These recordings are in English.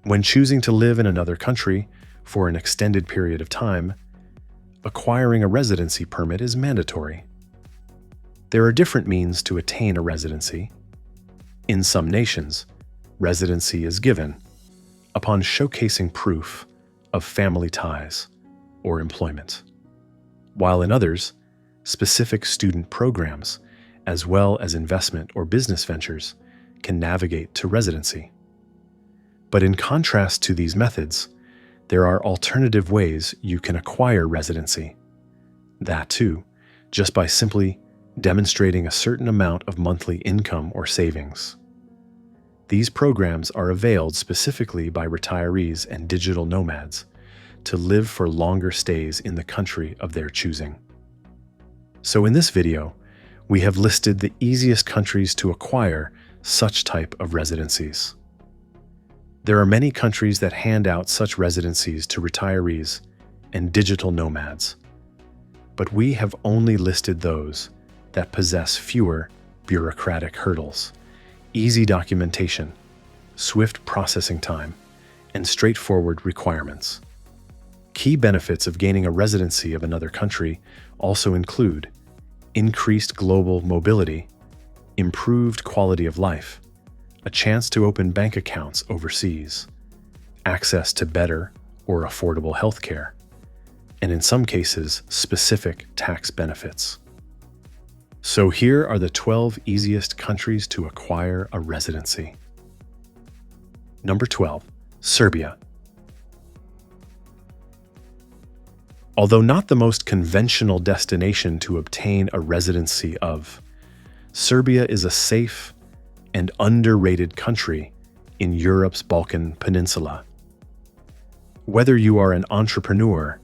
When choosing to live in another country for an extended period of time, acquiring a residency permit is mandatory. There are different means to attain a residency. In some nations, residency is given upon showcasing proof of family ties or employment, while in others, specific student programs, as well as investment or business ventures, can navigate to residency. But in contrast to these methods, there are alternative ways you can acquire residency. That too, just by simply demonstrating a certain amount of monthly income or savings. These programs are availed specifically by retirees and digital nomads to live for longer stays in the country of their choosing. So in this video, we have listed the easiest countries to acquire such type of residencies. There are many countries that hand out such residencies to retirees and digital nomads, but we have only listed those that possess fewer bureaucratic hurdles, easy documentation, swift processing time, and straightforward requirements. Key benefits of gaining a residency of another country also include increased global mobility, improved quality of life, a chance to open bank accounts overseas, access to better or affordable healthcare, and in some cases, specific tax benefits. So here are the 12 easiest countries to acquire a residency. Number 12, Serbia. Although not the most conventional destination to obtain a residency of, Serbia is a safe and underrated country in Europe's Balkan Peninsula. Whether you are an entrepreneur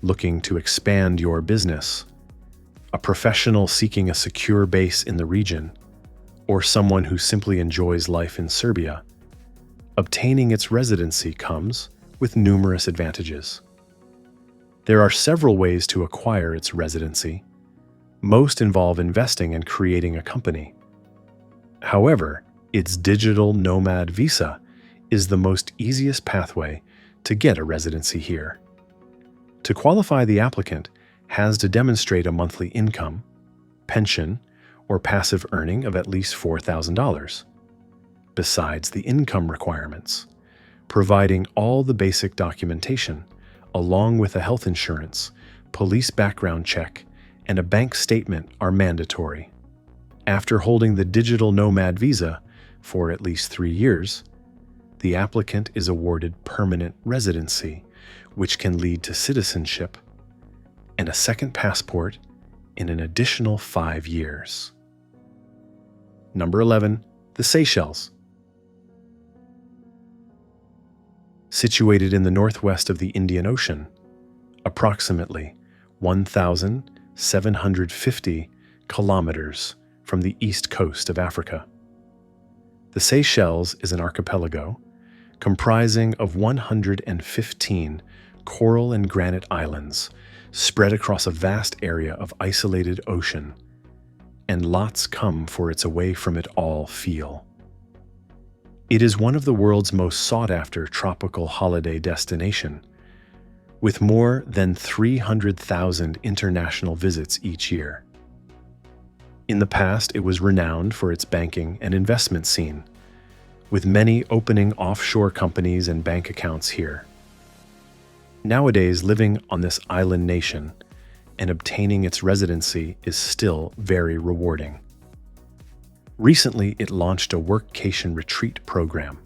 looking to expand your business, a professional seeking a secure base in the region, or someone who simply enjoys life in Serbia, obtaining its residency comes with numerous advantages. There are several ways to acquire its residency. Most involve investing and creating a company. However, its digital nomad visa is the most easiest pathway to get a residency here. To qualify, the applicant has to demonstrate a monthly income, pension, or passive earning of at least $4,000. Besides the income requirements, providing all the basic documentation, along with a health insurance, police background check, and a bank statement are mandatory. After holding the digital nomad visa for at least 3 years, the applicant is awarded permanent residency, which can lead to citizenship and a second passport in an additional 5 years. Number 11, the Seychelles. Situated in the northwest of the Indian Ocean, approximately 1,750 kilometers from the east coast of Africa. The Seychelles is an archipelago comprising of 115 coral and granite islands spread across a vast area of isolated ocean, and lots come for its away-from-it-all feel. It is one of the world's most sought-after tropical holiday destination, with more than 300,000 international visits each year. In the past, it was renowned for its banking and investment scene, with many opening offshore companies and bank accounts here. Nowadays, living on this island nation and obtaining its residency is still very rewarding. Recently, it launched a workcation retreat program,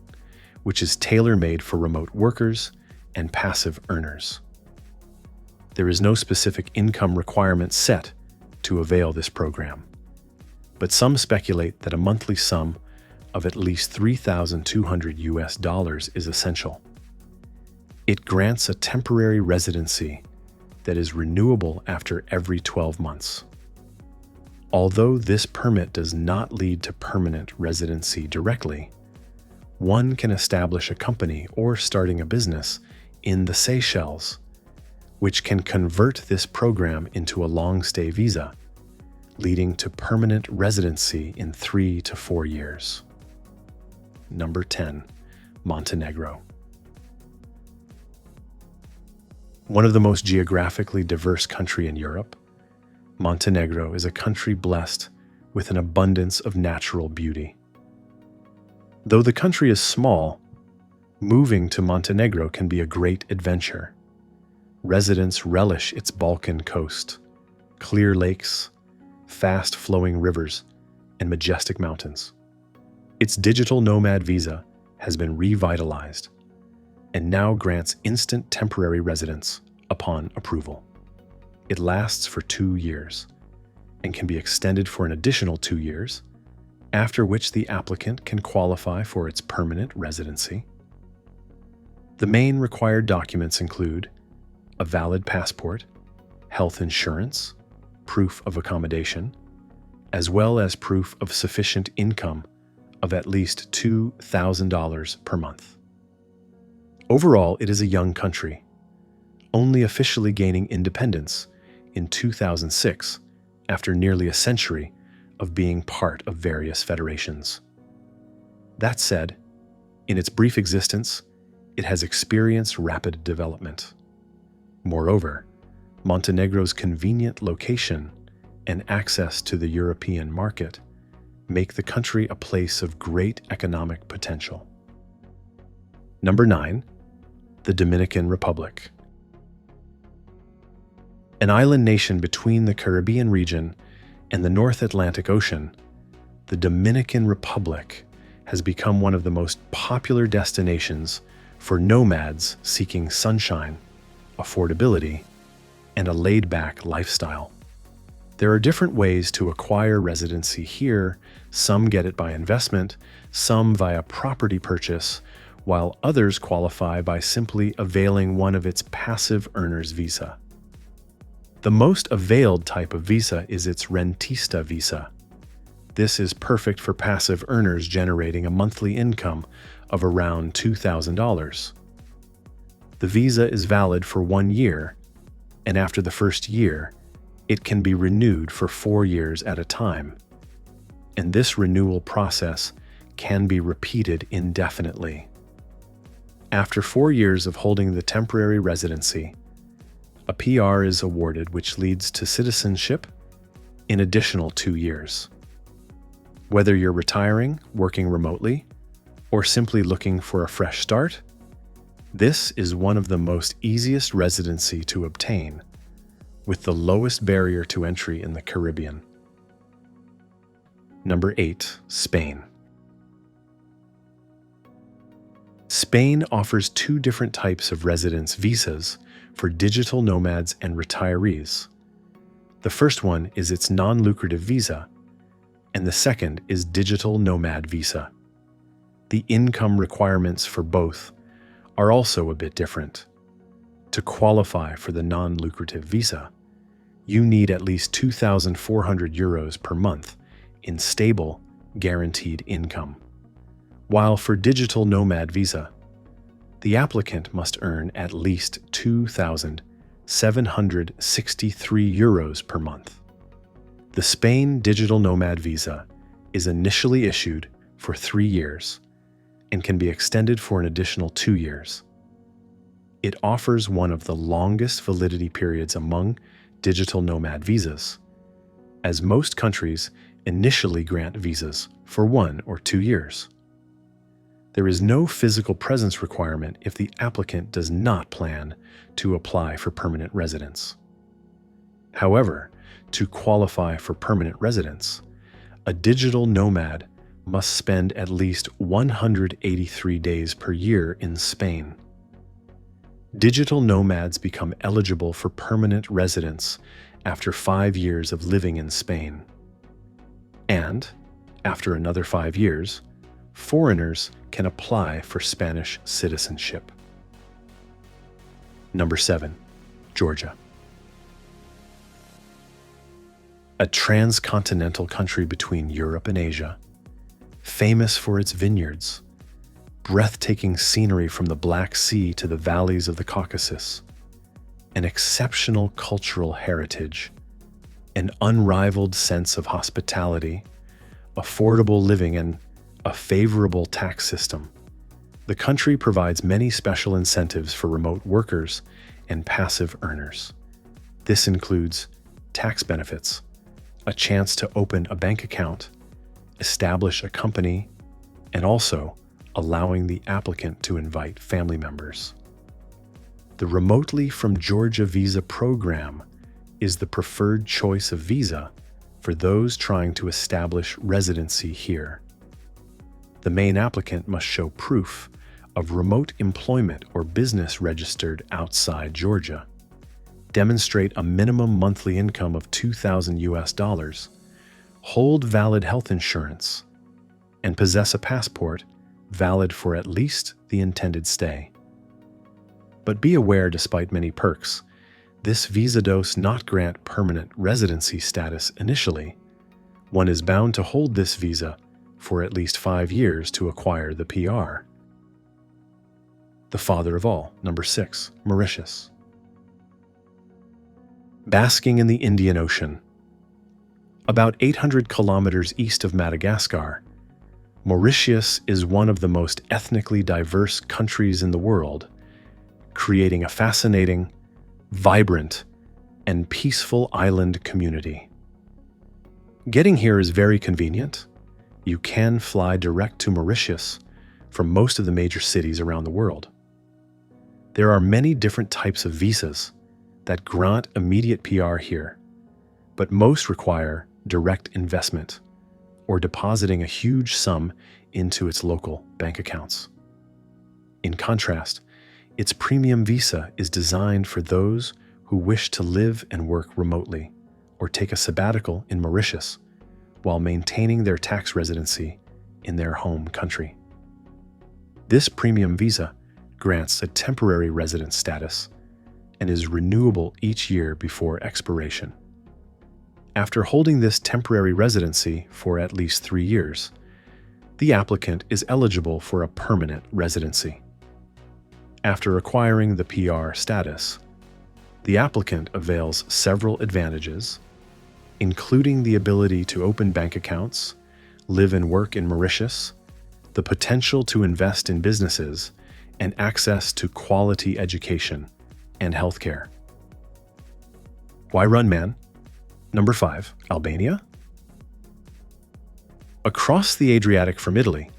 which is tailor-made for remote workers and passive earners. There is no specific income requirement set to avail this program, but some speculate that a monthly sum of at least $3,200 is essential. It grants a temporary residency that is renewable after every 12 months. Although this permit does not lead to permanent residency directly, one can establish a company or starting a business in the Seychelles, which can convert this program into a long-stay visa, leading to permanent residency in 3 to 4 years. Number 10, Montenegro. One of the most geographically diverse countries in Europe, Montenegro is a country blessed with an abundance of natural beauty. Though the country is small, moving to Montenegro can be a great adventure. Residents relish its Balkan coast, clear lakes, fast-flowing rivers, and majestic mountains. Its digital nomad visa has been revitalized and now grants instant temporary residence upon approval. It lasts for 2 years and can be extended for an additional 2 years, after which the applicant can qualify for its permanent residency. The main required documents include a valid passport, health insurance, proof of accommodation, as well as proof of sufficient income of at least $2,000 per month. Overall, it is a young country, only officially gaining independence in 2006 after nearly a century of being part of various federations. That said, in its brief existence, it has experienced rapid development. Moreover, Montenegro's convenient location and access to the European market make the country a place of great economic potential. Number 9, the Dominican Republic. An island nation between the Caribbean region and the North Atlantic Ocean, the Dominican Republic has become one of the most popular destinations for nomads seeking sunshine, affordability, and a laid-back lifestyle. There are different ways to acquire residency here. Some get it by investment, some via property purchase, while others qualify by simply availing one of its passive earner's visa. The most availed type of visa is its rentista visa. This is perfect for passive earners generating a monthly income of around $2,000. The visa is valid for 1 year, and after the first year, it can be renewed for 4 years at a time. And this renewal process can be repeated indefinitely. After 4 years of holding the temporary residency, a PR is awarded, which leads to citizenship in additional 2 years. Whether you're retiring, working remotely, or simply looking for a fresh start, this is one of the most easiest residency to obtain, with the lowest barrier to entry in the Caribbean. Number 8, Spain. Spain offers 2 different types of residence visas for digital nomads and retirees. The first one is its non-lucrative visa, and the second is digital nomad visa. The income requirements for both are also a bit different. To qualify for the non-lucrative visa, you need at least 2,400 euros per month in stable, guaranteed income. While for digital nomad visa, the applicant must earn at least 2,763 euros per month. The Spain digital nomad visa is initially issued for 3 years and can be extended for an additional 2 years. It offers one of the longest validity periods among digital nomad visas, as most countries initially grant visas for 1 or 2 years. There is no physical presence requirement if the applicant does not plan to apply for permanent residence. However, to qualify for permanent residence, a digital nomad must spend at least 183 days per year in Spain. Digital nomads become eligible for permanent residence after 5 years of living in Spain. And, after another 5 years, foreigners can apply for Spanish citizenship. Number 7, Georgia. A transcontinental country between Europe and Asia, famous for its vineyards, breathtaking scenery from the Black Sea to the valleys of the Caucasus, an exceptional cultural heritage, an unrivaled sense of hospitality, affordable living, and a favorable tax system. The country provides many special incentives for remote workers and passive earners. This includes tax benefits, a chance to open a bank account, establish a company, and also allowing the applicant to invite family members. The Remotely from Georgia Visa program is the preferred choice of visa for those trying to establish residency here. The main applicant must show proof of remote employment or business registered outside Georgia, demonstrate a minimum monthly income of $2,000, hold valid health insurance, and possess a passport valid for at least the intended stay. But be aware, despite many perks, this visa does not grant permanent residency status initially. One is bound to hold this visa for at least 5 years to acquire the PR. The father of all, number 6, Mauritius. Basking in the Indian Ocean. About 800 kilometers east of Madagascar, Mauritius is one of the most ethnically diverse countries in the world, creating a fascinating, vibrant, and peaceful island community. Getting here is very convenient. You can fly direct to Mauritius from most of the major cities around the world. There are many different types of visas that grant immediate PR here, but most require direct investment or depositing a huge sum into its local bank accounts. In contrast, its premium visa is designed for those who wish to live and work remotely or take a sabbatical in Mauritius while maintaining their tax residency in their home country. This premium visa grants a temporary residence status and is renewable each year before expiration. After holding this temporary residency for at least 3 years, the applicant is eligible for a permanent residency. After acquiring the PR status, the applicant avails several advantages, including the ability to open bank accounts, live and work in Mauritius, the potential to invest in businesses, and access to quality education and healthcare. Why run, man? Number 5, Albania. Across the Adriatic from Italy,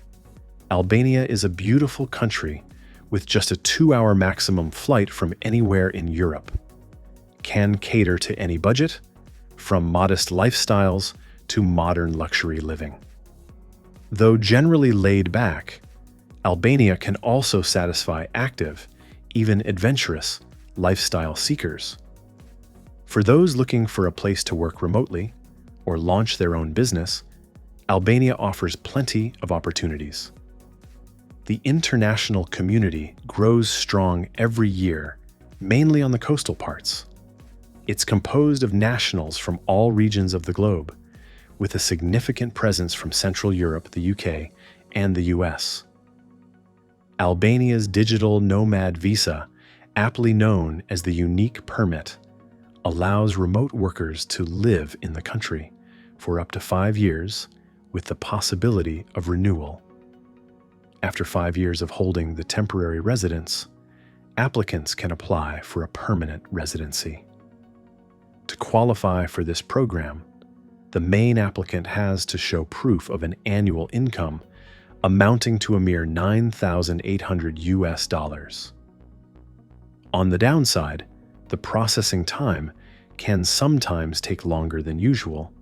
Albania is a beautiful country with just a 2-hour maximum flight from anywhere in Europe. Can cater to any budget, from modest lifestyles to modern luxury living. Though generally laid back, Albania can also satisfy active, even adventurous, lifestyle seekers. For those looking for a place to work remotely or launch their own business, Albania offers plenty of opportunities. The international community grows strong every year, mainly on the coastal parts. It's composed of nationals from all regions of the globe, with a significant presence from Central Europe, the UK, and the US. Albania's digital nomad visa, aptly known as the unique permit, allows remote workers to live in the country for up to 5 years with the possibility of renewal. After 5 years of holding the temporary residence, applicants can apply for a permanent residency. To qualify for this program, the main applicant has to show proof of an annual income amounting to a mere $9,800. On the downside, the processing time can sometimes take longer than usual,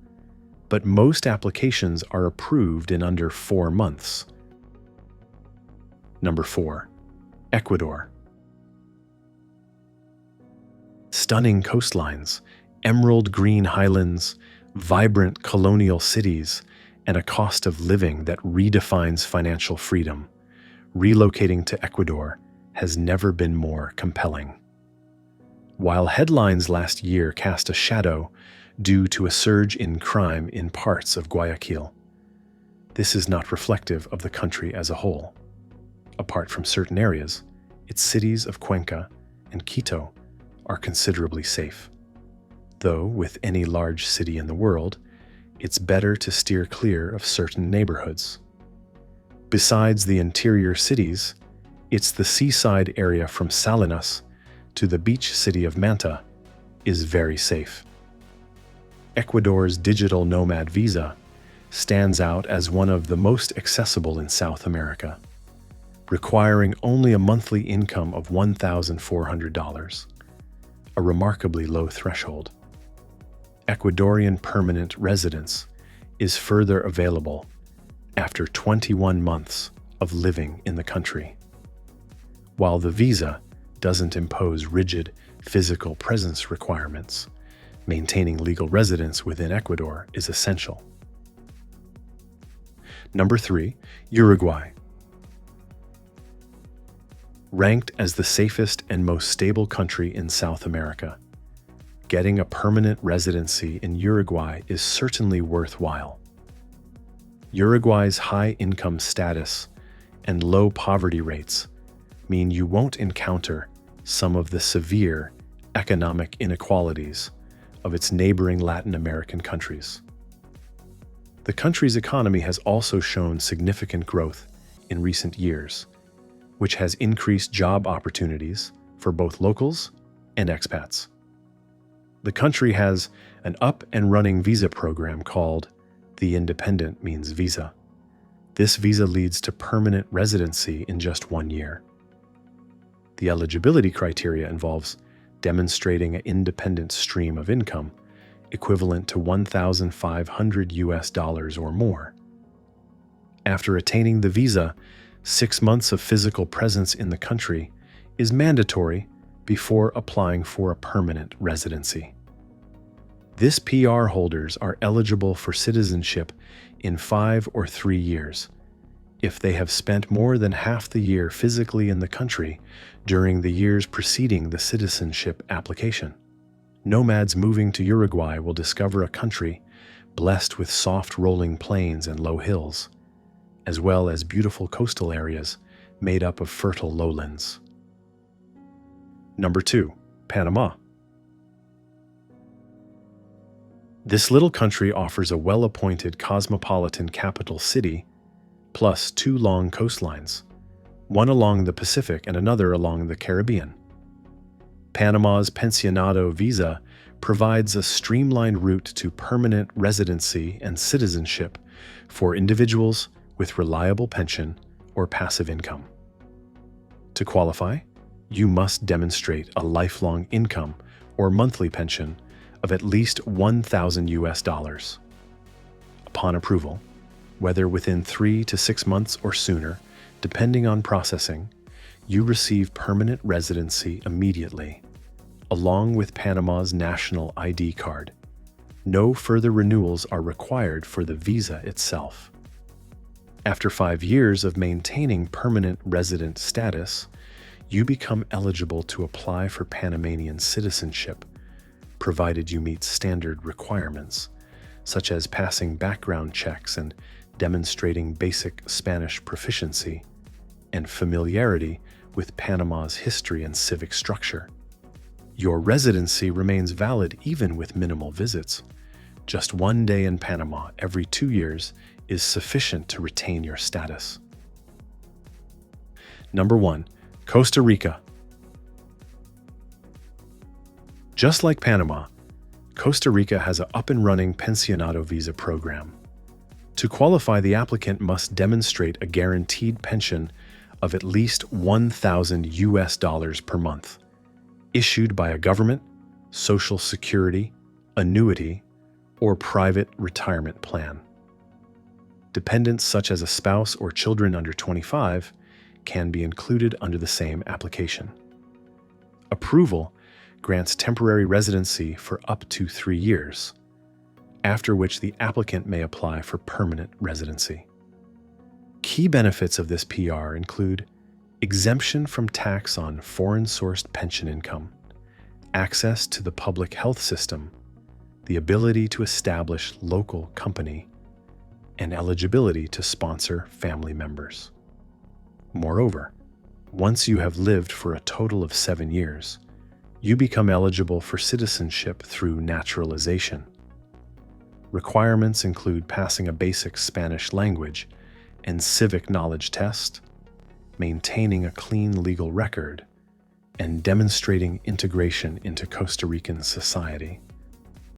but most applications are approved in under 4 months. Number 4, Ecuador. Stunning coastlines, emerald green highlands, vibrant colonial cities, and a cost of living that redefines financial freedom. Relocating to Ecuador has never been more compelling. While headlines last year cast a shadow due to a surge in crime in parts of Guayaquil, this is not reflective of the country as a whole. Apart from certain areas, its cities of Cuenca and Quito are considerably safe. Though, with any large city in the world, it's better to steer clear of certain neighborhoods. Besides the interior cities, it's the seaside area from Salinas to the beach city of Manta is very safe. Ecuador's digital nomad visa stands out as one of the most accessible in South America, requiring only a monthly income of $1,400, a remarkably low threshold. Ecuadorian permanent residence is further available after 21 months of living in the country. While the visa doesn't impose rigid physical presence requirements, maintaining legal residence within Ecuador is essential. Number 3, Uruguay. Ranked as the safest and most stable country in South America, getting a permanent residency in Uruguay is certainly worthwhile. Uruguay's high income status and low poverty rates mean you won't encounter some of the severe economic inequalities of its neighboring Latin American countries. The country's economy has also shown significant growth in recent years, which has increased job opportunities for both locals and expats. The country has an up-and-running visa program called the Independent Means Visa. This visa leads to permanent residency in just 1 year. The eligibility criteria involves demonstrating an independent stream of income equivalent to $1,500 or more. After attaining the visa, 6 months of physical presence in the country is mandatory before applying for a permanent residency. This PR holders are eligible for citizenship in 5 or 3 years if they have spent more than half the year physically in the country during the years preceding the citizenship application. Nomads moving to Uruguay will discover a country blessed with soft rolling plains and low hills, as well as beautiful coastal areas made up of fertile lowlands. Number 2, Panama. This little country offers a well-appointed cosmopolitan capital city, plus 2 long coastlines, one along the Pacific and another along the Caribbean. Panama's Pensionado visa provides a streamlined route to permanent residency and citizenship for individuals with reliable pension or passive income. To qualify, you must demonstrate a lifelong income or monthly pension of at least $1,000. Upon approval, whether within 3 to 6 months or sooner, depending on processing, you receive permanent residency immediately, along with Panama's national ID card. No further renewals are required for the visa itself. After 5 years of maintaining permanent resident status, you become eligible to apply for Panamanian citizenship, provided you meet standard requirements, such as passing background checks and demonstrating basic Spanish proficiency and familiarity with Panama's history and civic structure. Your residency remains valid even with minimal visits. Just 1 day in Panama every 2 years is sufficient to retain your status. Number 1, Costa Rica. Just like Panama, Costa Rica has an up-and-running Pensionado visa program. To qualify, the applicant must demonstrate a guaranteed pension of at least $1,000 per month, issued by a government, social security, annuity, or private retirement plan. Dependents such as a spouse or children under 25 can be included under the same application. Approval grants temporary residency for up to 3 years, after which the applicant may apply for permanent residency. Key benefits of this PR include exemption from tax on foreign-sourced pension income, access to the public health system, the ability to establish local company, and eligibility to sponsor family members. Moreover, once you have lived for a total of 7 years, you become eligible for citizenship through naturalization. Requirements include passing a basic Spanish language and civic knowledge test, maintaining a clean legal record, and demonstrating integration into Costa Rican society.